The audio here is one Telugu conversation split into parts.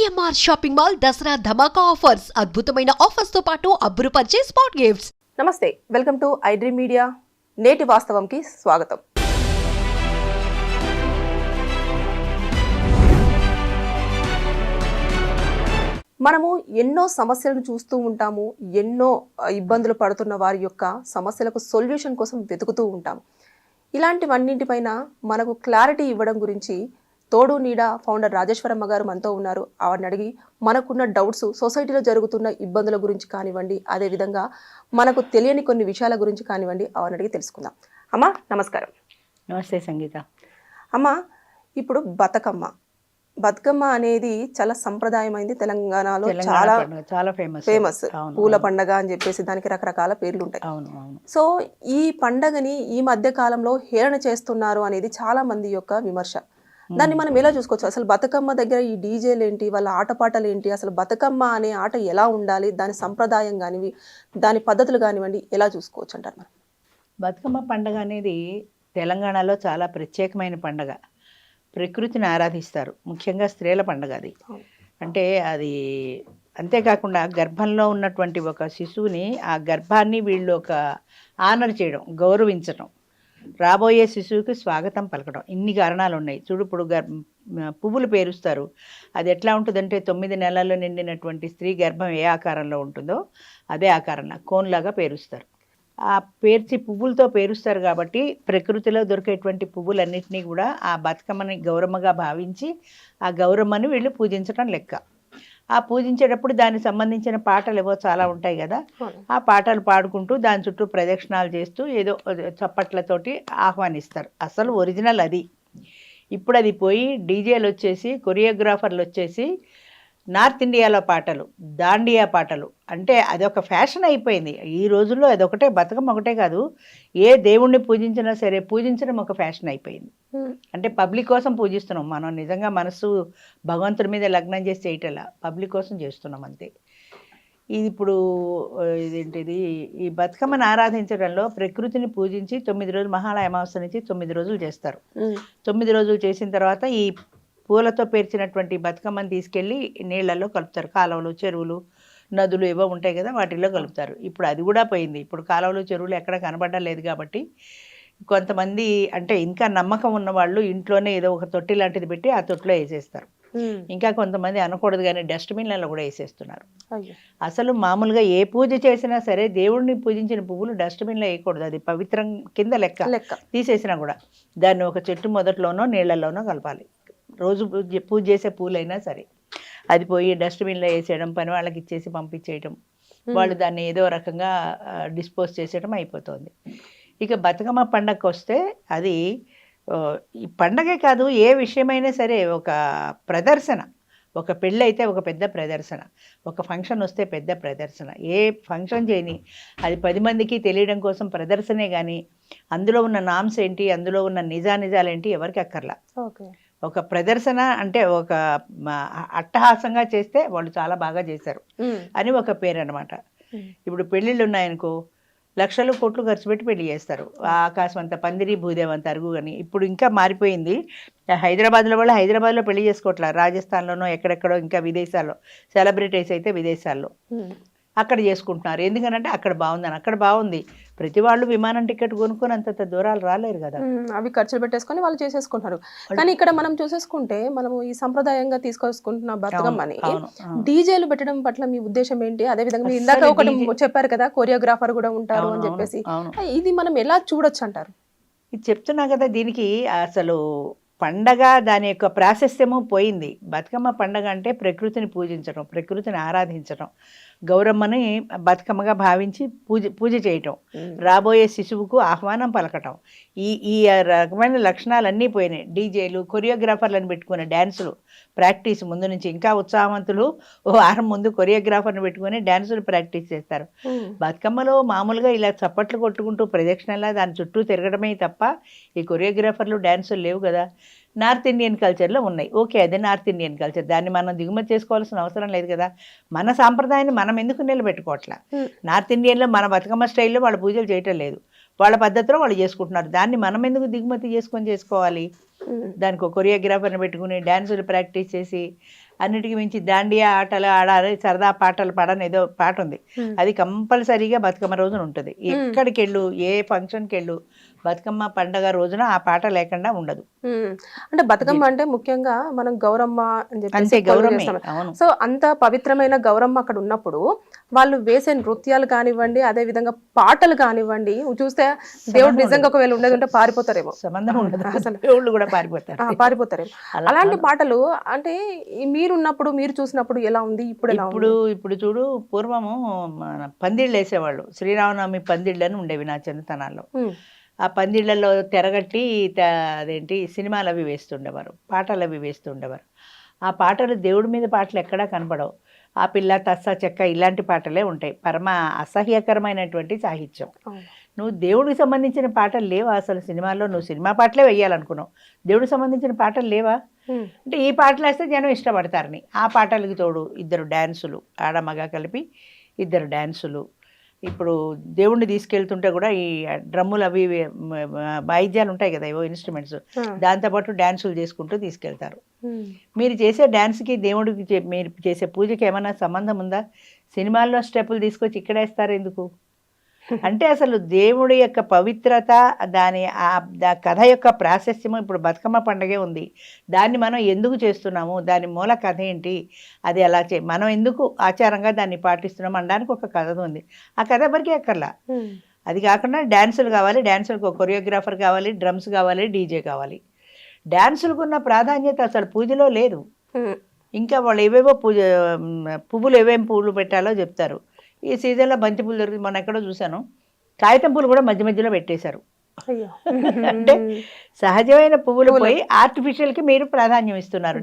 సిఎంఆర్ షాపింగ్ మాల్ దసరా ధమాకా ఆఫర్స్ అద్భుతమైన ఆఫర్స్ తో పాటు అబ్బురుపరిచే స్పాట్ గిఫ్ట్స్. నమస్తే, వెల్కమ్ టు ఐడ్రీమ్ మీడియా. నేటి వాస్తవంకి స్వాగతం. మనము ఎన్నో సమస్యలను చూస్తూ ఉంటాము, ఎన్నో ఇబ్బందులు పడుతున్న వారి యొక్క సమస్యలకు సొల్యూషన్ కోసం వెతుకుతూ ఉంటాము. ఇలాంటివన్నింటిపైన మనకు క్లారిటీ ఇవ్వడం గురించి తోడు నీడ ఫౌండర్ రాజేశ్వరమ్మ గారు మనతో ఉన్నారు. ఆవిడని అడిగి మనకున్న డౌట్స్, సొసైటీలో జరుగుతున్న ఇబ్బందుల గురించి కానివ్వండి, అదేవిధంగా మనకు తెలియని కొన్ని విషయాల గురించి కానివ్వండి, ఆవిడని అడిగి తెలుసుకుందాం. అమ్మ నమస్కారం. నమస్తే సంగీత. అమ్మ, ఇప్పుడు బతుకమ్మ అనేది చాలా సంప్రదాయమైంది. తెలంగాణలో చాలా ఫేమస్ పూల పండగ అని చెప్పేసి దానికి రకరకాల పేర్లు ఉంటాయి. సో ఈ పండగని ఈ మధ్య కాలంలో హేళన చేస్తున్నారు అనేది చాలా మంది యొక్క విమర్శ. దాన్ని మనం ఎలా చూసుకోవచ్చు? అసలు బతుకమ్మ దగ్గర ఈ డీజేలు ఏంటి, వాళ్ళ ఆటపాటలు ఏంటి, అసలు బతుకమ్మ అనే ఆట ఎలా ఉండాలి, దాని సంప్రదాయం కానివి, దాని పద్ధతులు కానివ్వండి, ఎలా చూసుకోవచ్చు అంటారు మనం? బతుకమ్మ పండగ అనేది తెలంగాణలో చాలా ప్రత్యేకమైన పండగ. ప్రకృతిని ఆరాధిస్తారు, ముఖ్యంగా స్త్రీల పండగ అది. అంటే అది అంతేకాకుండా గర్భంలో ఉన్నటువంటి ఒక శిశువుని, ఆ గర్భాన్ని వీళ్ళు ఒక ఆనర్ చేయడం, గౌరవించడం, రాబోయే శిశువుకి స్వాగతం పలకడం, ఇన్ని కారణాలు ఉన్నాయి. చూడు, ఇప్పుడు పువ్వులు పేరుస్తారు. అది ఎట్లా ఉంటుందంటే 9 నెలల్లో నిండినటువంటి స్త్రీ గర్భం ఏ ఆకారంలో ఉంటుందో అదే ఆకారంలో కోన్లాగా పేరుస్తారు. ఆ పేర్చి పువ్వులతో పేరుస్తారు కాబట్టి ప్రకృతిలో దొరికేటువంటి పువ్వులన్నింటినీ కూడా ఆ బతుకమ్మని గౌరమ్మగా భావించి ఆ గౌరమ్మని వీళ్ళు పూజించడం లెక్క. ఆ పూజించేటప్పుడు దానికి సంబంధించిన పాటలు ఏవో చాలా ఉంటాయి కదా, ఆ పాటలు పాడుకుంటూ దాని చుట్టూ ప్రదక్షిణాలు చేస్తూ ఏదో చప్పట్లతోటి ఆహ్వానిస్తారు. అసలు ఒరిజినల్ అది. ఇప్పుడు అది పోయి డీజేలు వచ్చేసి, కొరియోగ్రాఫర్లు వచ్చేసి నార్త్ ఇండియాలో పాటలు, దాండియా పాటలు, అంటే అదొక ఫ్యాషన్ అయిపోయింది ఈ రోజుల్లో. అదొకటే, బతుకమ్మ ఒకటే కాదు, ఏ దేవుణ్ణి పూజించినా సరే పూజించడం ఒక ఫ్యాషన్ అయిపోయింది. అంటే పబ్లిక్ కోసం పూజిస్తున్నాం మనం. నిజంగా మనసు భగవంతుడి మీద లగ్నం చేసి చేయటలా, పబ్లిక్ కోసం చేస్తున్నాం అంతే. ఇది ఇప్పుడు ఇదేంటిది, ఈ బతుకమ్మను ఆరాధించడంలో ప్రకృతిని పూజించి 9 రోజులు, మహాలయ అమావాస్య నుంచి 9 రోజులు చేస్తారు. 9 రోజులు చేసిన తర్వాత ఈ పూలతో పేర్చినటువంటి బతుకమ్మని తీసుకెళ్ళి నీళ్ళల్లో కలుపుతారు. కాలువలు, చెరువులు, నదులు ఏవో ఉంటాయి కదా, వాటిల్లో కలుపుతారు. ఇప్పుడు అది కూడా పోయింది. ఇప్పుడు కాలువలు, చెరువులు ఎక్కడ కనబడలేదు కాబట్టి కొంతమంది, అంటే ఇంకా నమ్మకం ఉన్న వాళ్ళు ఇంట్లోనే ఏదో ఒక తొట్టి లాంటిది పెట్టి ఆ తొట్టిలో వేసేస్తారు. ఇంకా కొంతమంది అనకూడదు కానీ డస్ట్బిన్లలో కూడా వేసేస్తున్నారు. అసలు మామూలుగా ఏ పూజ చేసినా సరే దేవుడిని పూజించిన పువ్వులు డస్ట్బిన్లో వేయకూడదు, అది పవిత్రం కింద లెక్క. తీసేసినా కూడా దాన్ని ఒక చెట్టు మొదట్లోనో నీళ్ళల్లోనో కలపాలి. రోజు పూజ చేసే పూలైనా సరే అది పోయి డస్ట్బిన్లో వేసేయడం, పని వాళ్ళకి ఇచ్చేసి పంపించేయడం, వాళ్ళు దాన్ని ఏదో రకంగా డిస్పోజ్ చేసేయడం అయిపోతుంది. ఇక బతుకమ్మ పండగకి వస్తే అది ఈ పండగే కాదు, ఏ విషయమైనా సరే ఒక ప్రదర్శన. ఒక పెళ్ళి అయితే ఒక పెద్ద ప్రదర్శన, ఒక ఫంక్షన్ వస్తే పెద్ద ప్రదర్శన. ఏ ఫంక్షన్ చేయని అది 10 మందికి తెలియడం కోసం ప్రదర్శనే, కానీ అందులో ఉన్న నామ్స్ ఏంటి, అందులో ఉన్న నిజానిజాలేంటి ఎవరికి అక్కర్లా. ఒక ప్రదర్శన అంటే ఒక అట్టహాసంగా చేస్తే వాళ్ళు చాలా బాగా చేశారు అని ఒక పేరు అనమాట. ఇప్పుడు పెళ్ళిళ్ళు ఉన్నాయనుకో, లక్షలు కోట్లు ఖర్చు పెట్టి పెళ్లి చేస్తారు. ఆకాశం అంతా పందిరి, భూదేవం అంత అరుగు. అని ఇప్పుడు ఇంకా మారిపోయింది. హైదరాబాద్లో వాళ్ళు హైదరాబాద్లో పెళ్లి చేసుకోవట్లేదు, రాజస్థాన్లోనో ఎక్కడెక్కడో, ఇంకా విదేశాల్లో సెలబ్రిటీస్ అయితే విదేశాల్లో అక్కడ చేసుకుంటున్నారు. ఎందుకనంటే అక్కడ బాగుందని. అక్కడ బాగుంది, ప్రతి వాళ్ళు విమానం టికెట్ కొనుక్కొని అంత దూరాలు రాలేరు కదా, అవి ఖర్చులు పెట్టేసుకొని వాళ్ళు చేసేసుకుంటారు. కానీ ఇక్కడ మనం చూసేసుకుంటే, మనము ఈ సంప్రదాయంగా తీసుకొచ్చుకుంటున్న బతుకమ్మని డీజేలు పెట్టడం పట్ల మీ ఉద్దేశం ఏంటి? అదే విధంగా మీరు ఇందాక ఒకటి చెప్పారు కదా, కొరియోగ్రాఫర్ కూడా ఉంటారు అని చెప్పేసి, ఇది మనం ఎలా చూడొచ్చు అంటారు? ఇది చెప్తున్నా కదా, దీనికి అసలు పండగ దాని యొక్క ప్రాశస్త్యము పోయింది. బతుకమ్మ పండగ అంటే ప్రకృతిని పూజించడం, ప్రకృతిని ఆరాధించడం, గౌరమ్మని బతుకమ్మగా భావించి పూజ చేయటం, రాబోయే శిశువుకు ఆహ్వానం పలకటం, ఈ రకమైన లక్షణాలన్నీ పోయినాయి. డీజేలు, కొరియోగ్రాఫర్లను పెట్టుకునే డ్యాన్సులు ప్రాక్టీస్ ముందు నుంచి, ఇంకా ఉత్సాహవంతులు ఓ వారం ముందు కొరియోగ్రాఫర్ని పెట్టుకుని డ్యాన్సులు ప్రాక్టీస్ చేస్తారు. బతుకమ్మలో మామూలుగా ఇలా చప్పట్లు కొట్టుకుంటూ ప్రదక్షిణలా దాని చుట్టూ తిరగడమే తప్ప ఈ కొరియోగ్రాఫర్లు డ్యాన్సులు లేవు కదా. నార్త్ ఇండియన్ కల్చర్లో ఉన్నాయి, ఓకే, అదే నార్త్ ఇండియన్ కల్చర్, దాన్ని మనం దిగుమతి చేసుకోవాల్సిన అవసరం లేదు కదా. మన సాంప్రదాయాన్ని మనం ఎందుకు నిలబెట్టుకోవట్లా? నార్త్ ఇండియన్లో మన బతుకమ్మ స్టైల్లో వాళ్ళు పూజలు చేయటం లేదు, వాళ్ళ పద్ధతిలో వాళ్ళు చేసుకుంటున్నారు. దాన్ని మనం ఎందుకు దిగుమతి చేసుకోవాలి? దానికి ఒక కొరియోగ్రాఫర్ని పెట్టుకుని డ్యాన్సులు ప్రాక్టీస్ చేసి అన్నిటికీ మించి దాండియా ఆటలు ఆడాలి, సరదా పాటలు పాడని ఏదో పాట ఉంది. అది కంపల్సరీగా బతుకమ్మ రోజున ఉంటుంది. ఎక్కడికి వెళ్ళు, ఏ ఫంక్షన్కి వెళ్ళు, బతుకమ్మ పండగ రోజున ఆ పాట లేకుండా ఉండదు. అంటే బతుకమ్మ అంటే ముఖ్యంగా మనం గౌరమ్మ అని అంతే, చెప్పేసి గౌరవమే. అవును. సో అంత పవిత్రమైన గౌరమ్మ అక్కడ ఉన్నప్పుడు వాళ్ళు వేసే నృత్యాలు కానివ్వండి, అదే విధంగా పాటలు కానివ్వండి, చూస్తే దేవుడు నిజంగా ఒకవేళ ఉండేది ఉంటే పారిపోతారేమో. సంబంధం ఉండదు, అసలు దేవుళ్ళు కూడా పారిపోతారు. పారిపోతారేమో. అలాంటి పాటలు అంటే మీరున్నప్పుడు మీరు చూసినప్పుడు ఎలా ఉంది, ఇప్పుడు ఎలా ఉంది? ఇప్పుడు చూడు, పూర్వము మన పందిళ్ళు వేసేవాళ్ళు, శ్రీరామనవమి పందిళ్ళు అని ఉండేవి నా చిన్నతనాల్లో. ఆ పందిళ్ళల్లో తెరగట్టి అదేంటి సినిమాలు అవి వేస్తుండేవారు, పాటలు అవి వేస్తుండేవారు. ఆ పాటలు దేవుడి మీద పాటలు ఎక్కడా కనపడవు. ఆ పిల్ల తస్స చెక్క ఇలాంటి పాటలే ఉంటాయి. పరమ అసహ్యకరమైనటువంటి సాహిత్యం. నువ్వు దేవుడికి సంబంధించిన పాటలు లేవా అసలు సినిమాల్లో? నువ్వు సినిమా పాటలే వేయాలనుకున్నావు, దేవుడికి సంబంధించిన పాటలు లేవా? అంటే ఈ పాటలు వేస్తే జనం ఇష్టపడతారని ఆ పాటలకి తోడు 2 డ్యాన్సులు, ఆడమగ కలిపి 2 డ్యాన్సులు. ఇప్పుడు దేవుణ్ణి తీసుకెళ్తుంటే కూడా ఈ డ్రమ్ములు అవి వాయిద్యాలు ఉంటాయి కదా, ఏవో ఇన్స్ట్రుమెంట్స్, దాంతోపాటు డ్యాన్సులు చేసుకుంటూ తీసుకెళ్తారు. మీరు చేసే డ్యాన్స్కి దేవుడికి మీరు చేసే పూజకి ఏమైనా సంబంధం ఉందా? సినిమాల్లో స్టెప్పులు తీసుకొచ్చి ఇక్కడ వేస్తారు ఎందుకు? అంటే అసలు దేవుడి యొక్క పవిత్రత, ఆ కథ యొక్క ప్రాశస్త్యము. ఇప్పుడు బతుకమ్మ పండగే ఉంది, దాన్ని మనం ఎందుకు చేస్తున్నాము, దాని మూల కథ ఏంటి, అది ఎలా మనం ఎందుకు ఆచారంగా దాన్ని పాటిస్తున్నాం అనడానికి ఒక కథ ఉంది. ఆ కథ ఎవరికి అక్కర్లా. అది కాకుండా డ్యాన్సులు కావాలి, డ్యాన్సులకు ఒక కొరియోగ్రాఫర్ కావాలి, డ్రమ్స్ కావాలి, డీజే కావాలి. డ్యాన్సులకు ఉన్న ప్రాధాన్యత అసలు పూజలో లేదు. ఇంకా వాళ్ళు ఏవేవో పువ్వులు ఏమేమి పువ్వులు పెట్టాలో చెప్తారు. ఈ సీజన్లో బంతి పూలు దొరుకుతుంది. మొన్న ఎక్కడో చూశాను, కాగితం పూలు కూడా మధ్య మధ్యలో పెట్టేశారు. అంటే సహజమైన పువ్వులు పోయి ఆర్టిఫిషియల్కి మీరు ప్రాధాన్యం ఇస్తున్నారు.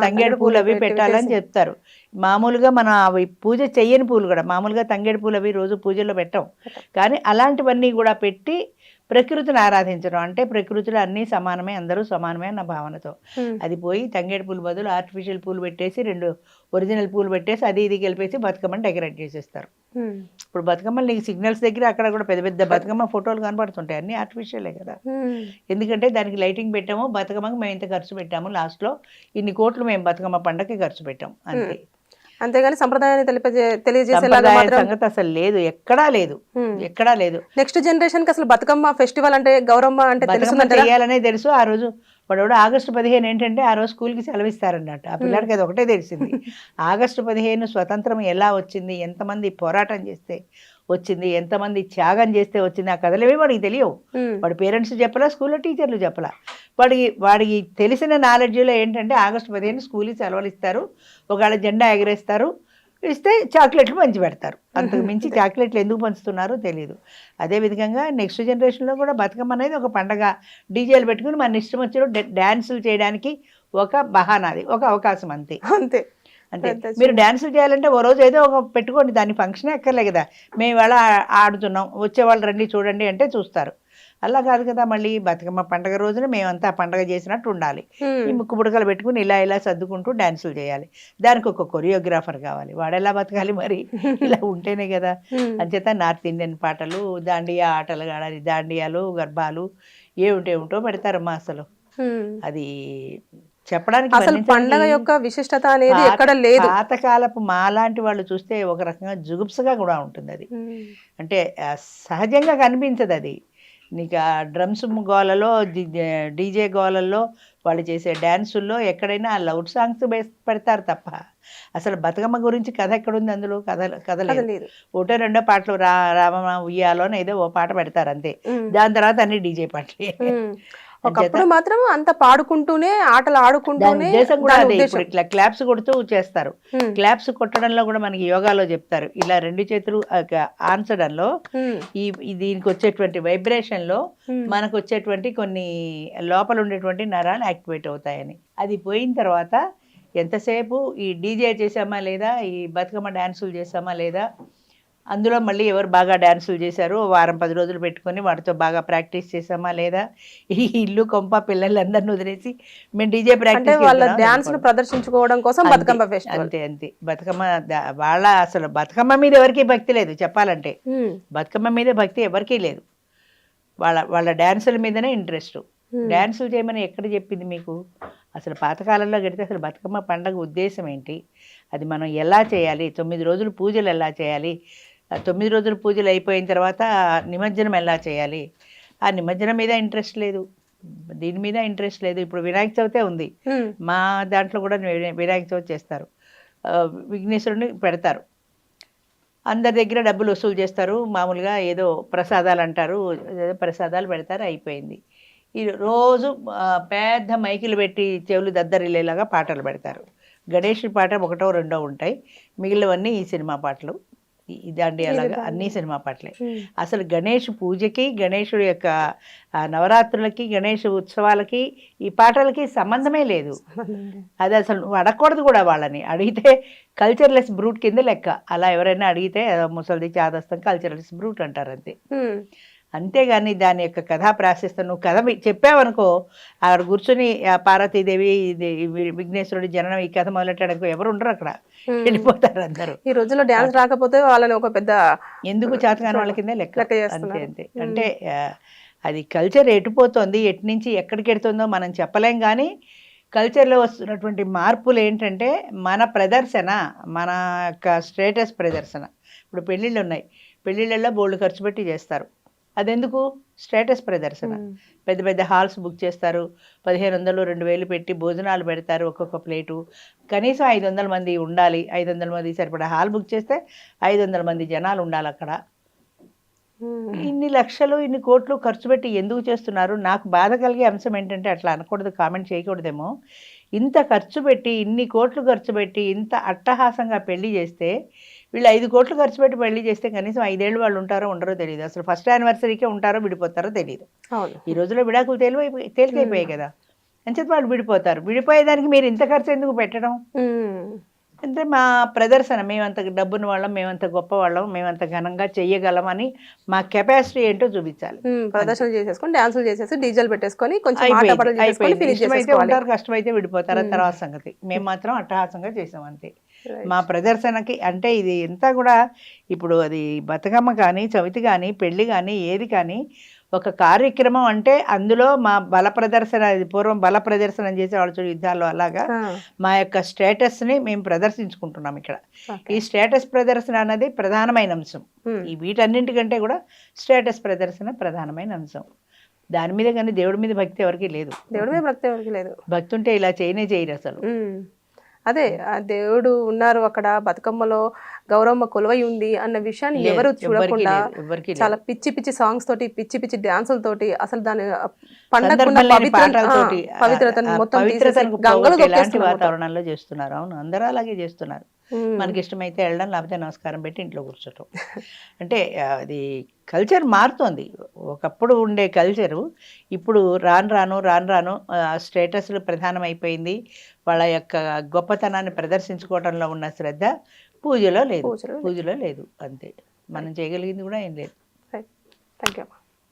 తంగేడు పూలు అవి పెట్టాలని చెప్తారు. మామూలుగా మనం అవి పూజ చెయ్యని పూలు కూడా, మామూలుగా తంగేడు పూలు అవి రోజు పూజల్లో పెట్టాం, కానీ అలాంటివన్నీ కూడా పెట్టి ప్రకృతిని ఆరాధించడం. అంటే ప్రకృతిలో అన్నీ సమానమే, అందరూ సమానమే అన్న భావనతో. అది పోయి తంగేడు పూలు బదులు ఆర్టిఫిషియల్ పూలు పెట్టేసి 2 ఒరిజినల్ పూలు పెట్టేసి అది ఇది కలిపేసి బతుకమ్మని డెకరేట్ చేసేస్తారు. ఇప్పుడు బతుకమ్మలు నీకు సిగ్నల్స్ దగ్గర అక్కడ కూడా పెద్ద పెద్ద బతుకమ్మ ఫోటోలు కనపడుతుంటాయి, అన్నీ ఆర్టిఫిషియలే కదా. ఎందుకంటే దానికి లైటింగ్ పెట్టాము, బతుకమ్మకి మేము ఇంత ఖర్చు పెట్టాము, లాస్ట్లో ఇన్ని కోట్లు మేము బతుకమ్మ పండగకి ఖర్చు పెట్టాం అంతే. అంతేగాని సంప్రదాయాన్ని తెలియజేసే సంగతి అసలు లేదు, ఎక్కడా లేదు, ఎక్కడా లేదు. నెక్స్ట్ జనరేషన్ కి అసలు బతుకమ్మ ఫెస్టివల్ అంటే, గౌరమ్మ అంటే తెలియాలనే తెలుసు. ఆ రోజు వాడు ఆగస్టు 15 ఏంటంటే ఆ రోజు స్కూల్కి సెలవిస్తారన్నట్టు. ఆ పిల్లడికి అది ఒకటే తెలిసింది. ఆగస్టు 15 స్వతంత్రం ఎలా వచ్చింది, ఎంతమంది పోరాటం చేస్తే వచ్చింది, ఎంతమంది త్యాగం చేస్తే వచ్చింది, ఆ కథలేవి వాడికి తెలియవు. వాడి పేరెంట్స్ చెప్పలా, స్కూల్లో టీచర్లు చెప్పలా. వాడికి తెలిసిన నాలెడ్జ్లో ఏంటంటే ఆగస్టు 15 స్కూల్కి సెలవులు ఇస్తారు, ఒకవేళ జెండా ఎగరేస్తారు, ఇస్తే చాక్లెట్లు పంచి పెడతారు. అంతకు మించి చాక్లెట్లు ఎందుకు పంచుతున్నారో తెలియదు. అదేవిధంగా నెక్స్ట్ జనరేషన్లో కూడా బతుకమ్మ అనేది ఒక పండగ, డీజేలు పెట్టుకుని మన ఇష్టం వచ్చిన డ్యాన్సులు చేయడానికి ఒక బహానాది, ఒక అవకాశం అంతే. అంటే మీరు డ్యాన్సులు చేయాలంటే ఓ రోజు ఏదో ఒక పెట్టుకోండి, దాన్ని ఫంక్షనే ఎక్కర్లే కదా. మేము ఇవాళ ఆడుతున్నాం, వచ్చేవాళ్ళు రండి చూడండి అంటే చూస్తారు. అలా కాదు కదా. మళ్ళీ బతుకమ్మ పండగ రోజున మేమంతా పండగ చేసినట్టు ఉండాలి. ఈ ముక్కు బుడకలు పెట్టుకుని ఇలా సర్దుకుంటూ డ్యాన్సులు చేయాలి. దానికి ఒక కొరియోగ్రాఫర్ కావాలి, వాడెలా బతకాలి మరి, ఇలా ఉంటేనే కదా. అంచేత నార్త్ ఇండియన్ పాటలు, దాండియా ఆటలు ఆడాలి, దాండియాలు, గర్భాలు ఏమిటేమిటో పెడతారమ్మా. అసలు అది చెప్పడానికి అసలు పండగ యొక్క విశిష్టత అనేది ఎక్కడ లేదు. పాతకాలపు మాలాంటి వాళ్ళు చూస్తే ఒక రకంగా జుగుప్సగా కూడా ఉంటుంది అది. అంటే సహజంగా కనిపించదు అది. నీకు ఆ డ్రమ్స్ గోలలో, డీజే గోలల్లో, వాళ్ళు చేసే డ్యాన్సుల్లో ఎక్కడైనా లౌడ్ సాంగ్స్ పెడతారు తప్ప అసలు బతుకమ్మ గురించి కథ ఎక్కడుంది అందులో? కథ లేదు. ఒకటో 2 పాటలు రామ ఉయ్యాలో ఏదో ఓ పాట పెడతారు అంతే. దాని తర్వాత అన్ని డీజే పాటలే. ఒకప్పుడు మాత్రం అంత పాడుకుంటూనే, ఆటలు ఆడుకుంటూనే ఉద్దేశం కూడా అదే. ఇప్పుడు ఇట్లా క్లాప్స్ కొడుతూ చేస్తారు. క్లాప్స్ కొట్టడంలో కూడా మనకి యోగాలో చెప్తారు, ఇలా 2 చేతులు ఆన్సడంలో దీనికి వచ్చేటువంటి వైబ్రేషన్ లో మనకు వచ్చేటువంటి కొన్ని లోపల ఉండేటువంటి నరాలు యాక్టివేట్ అవుతాయని. అది పోయిన తర్వాత ఎంతసేపు ఈ డీజే చేసామా లేదా, ఈ బతుకమ్మ డ్యాన్సులు చేసామా లేదా, అందులో మళ్ళీ ఎవరు బాగా డ్యాన్సులు చేశారు వారం 10 రోజులు పెట్టుకొని వాటితో బాగా ప్రాక్టీస్ చేసామా లేదా, ఈ ఇల్లు కొంప పిల్లలందరిని వదిలేసి మేము డీజే ప్రాక్టీస్ వాళ్ళ డ్యాన్స్ను ప్రదర్శించుకోవడం కోసం బతుకమ్మ ఫెస్టివల్ అంతే. బతుకమ్మ వాళ్ళ అసలు బతుకమ్మ మీద ఎవరికీ భక్తి లేదు చెప్పాలంటే. బతుకమ్మ మీద భక్తి ఎవరికీ లేదు, వాళ్ళ డ్యాన్సుల మీదనే ఇంట్రెస్ట్. డ్యాన్సులు చేయమని ఎక్కడ చెప్పింది మీకు? అసలు పాతకాలంలో గడితే అసలు బతుకమ్మ పండగ ఉద్దేశం ఏంటి, అది మనం ఎలా చేయాలి, 9 రోజులు పూజలు ఎలా చేయాలి, 9 రోజులు పూజలు అయిపోయిన తర్వాత నిమజ్జనం ఎలా చేయాలి, ఆ నిమజ్జనం మీద ఇంట్రెస్ట్ లేదు, దీని మీద ఇంట్రెస్ట్ లేదు. ఇప్పుడు వినాయక చవితే ఉంది, మా దాంట్లో కూడా వినాయక చవితి చేస్తారు, విఘ్నేశ్వరుని పెడతారు, అందరి దగ్గర డబ్బులు వసూలు చేస్తారు, మామూలుగా ఏదో ప్రసాదాలు అంటారు, ఏదో ప్రసాదాలు పెడతారు, అయిపోయింది. ఈ రోజు పెద్ద మైకులు పెట్టి చెవులు దద్దరిల్లేలాగా పాటలు పెడతారు. గణేష్ పాట ఒకటో రెండో ఉంటాయి, మిగిలినవన్నీ ఈ సినిమా పాటలు, ఇదండి అలాగా అన్ని సినిమా పాటలే. అసలు గణేష్ పూజకి, గణేషుడి యొక్క నవరాత్రులకి, గణేష్ ఉత్సవాలకి ఈ పాటలకి సంబంధమే లేదు. అది అసలు నువ్వు అడగకూడదు కూడా, వాళ్ళని అడిగితే కల్చర్లెస్ బ్రూట్ కింద లెక్క. అలా ఎవరైనా అడిగితే ముసలిది చాదస్తం కల్చర్లెస్ బ్రూట్ అంటారు అంతే. అంతేగాని దాని యొక్క కథా ప్రాశస్తం నువ్వు కథ చెప్పావనుకో, అక్కడ కూర్చొని పార్వతీదేవి విఘ్నేశ్వరుడి జననం ఈ కథ మొదలెట్టడానికి ఎవరు ఉండరు, అక్కడ వెళ్ళిపోతారు అందరూ. ఈ రోజుల్లో డ్యాన్స్ రాకపోతే వాళ్ళని ఒక పెద్ద ఎందుకు చేతకాని వాళ్ళ కింద లెక్క. అంతే అంతే. అంటే అది కల్చర్ ఎటుపోతుంది, ఎటు నుంచి ఎక్కడికి ఎడుతుందో మనం చెప్పలేం. కానీ కల్చర్లో వస్తున్నటువంటి మార్పులు ఏంటంటే మన ప్రదర్శన, మన యొక్క స్టేటస్ ప్రదర్శన. ఇప్పుడు పెళ్ళిళ్ళు ఉన్నాయి, పెళ్ళిళ్ళల్లో బోల్డ్ ఖర్చు పెట్టి చేస్తారు, అదెందుకు? స్టేటస్ ప్రదర్శన. పెద్ద పెద్ద హాల్స్ బుక్ చేస్తారు, 1500 2000 పెట్టి భోజనాలు పెడతారు, ఒక్కొక్క ప్లేటు, కనీసం 500 మంది ఉండాలి, 500 మంది సరిపడా హాల్ బుక్ చేస్తే 500 మంది జనాలు ఉండాలి అక్కడ. ఇన్ని లక్షలు ఇన్ని కోట్లు ఖర్చు పెట్టి ఎందుకు చేస్తున్నారు? నాకు బాధ కలిగే అంశం ఏంటంటే, అట్లా అనకూడదు, కామెంట్ చేయకూడదేమో, ఇంత ఖర్చు పెట్టి ఇన్ని కోట్లు ఖర్చు పెట్టి ఇంత అట్టహాసంగా పెళ్లి చేస్తే, వీళ్ళు 5 కోట్లు ఖర్చు పెట్టి పెళ్లి చేస్తే కనీసం 5 ఏళ్ళు వాళ్ళు ఉంటారో ఉండరో తెలియదు, అసలు ఫస్ట్ యానివర్సరీకే ఉంటారో విడిపోతారో తెలియదు. ఈ రోజుల్లో విడాకులు తేలికైపోయాయి కదా, అంచేత వాళ్ళు విడిపోతారు. విడిపోయేదానికి మీరు ఇంత ఖర్చు ఎందుకు పెట్టడం? అంటే మా ప్రదర్శన, మేమంత డబ్బున్న వాళ్ళం, మేమంత గొప్ప వాళ్ళం, మేమంత ఘనంగా చెయ్యగలమని మా కెపాసిటీ ఏంటో చూపించాలి. ప్రదర్శన చేసేసుకొని డాన్సులు చేసేసి డీజేలు పెట్టేసుకొని కొంచెం ఉంటారు, కష్టమైతే విడిపోతారు, తర్వాత సంగతి. మేము మాత్రం అట్టహాసంగా చేసాం అంతే. మా ప్రదర్శనకి అంటే ఇది అంతా కూడా ఇప్పుడు అది బతుకమ్మ కానీ, చవితి కానీ, పెళ్లి కానీ, ఏది కానీ ఒక కార్యక్రమం అంటే అందులో మా బల ప్రదర్శన, పూర్వం బల ప్రదర్శన చేసేవాళ్ళు చూడు యుద్ధాల్లో, అలాగా మా యొక్క స్టేటస్ని మేము ప్రదర్శించుకుంటున్నాం ఇక్కడ. ఈ స్టేటస్ ప్రదర్శన అన్నది ప్రధానమైన అంశం. ఈ వీటన్నింటికంటే కూడా స్టేటస్ ప్రదర్శన ప్రధానమైన అంశం. దాని మీద కానీ దేవుడి మీద భక్తి ఎవరికి లేదు. దేవుడి మీద భక్తి ఎవరికి లేదు. భక్తి ఉంటే ఇలా చేయరు అసలు. అదే ఆ దేవుడు ఉన్నారు అక్కడ, బతుకమ్మలో గౌరమ్మ కొలువై ఉంది అన్న విషయాన్ని ఎవరు చూడకుండా చాలా పిచ్చి పిచ్చి సాంగ్స్ తోటి, పిచ్చి పిచ్చి డాన్సులతోటి, అసలు దాని పవిత్రతను మొత్తం వాతావరణంలో చేస్తున్నారు. అవును, అందరూ అలాగే చేస్తున్నారు. మనకి ఇష్టమైతే వెళ్ళడం, లేకపోతే నమస్కారం పెట్టి ఇంట్లో కూర్చోటం. అంటే అది కల్చర్ మారుతోంది. ఒకప్పుడు ఉండే కల్చరు ఇప్పుడు రాను రాను స్టేటస్లు ప్రధానమైపోయింది. వాళ్ళ యొక్క గొప్పతనాన్ని ప్రదర్శించుకోవడంలో ఉన్న శ్రద్ధ పూజలో లేదు అంతే. మనం చేయగలిగింది కూడా ఏం లేదు. Thank you.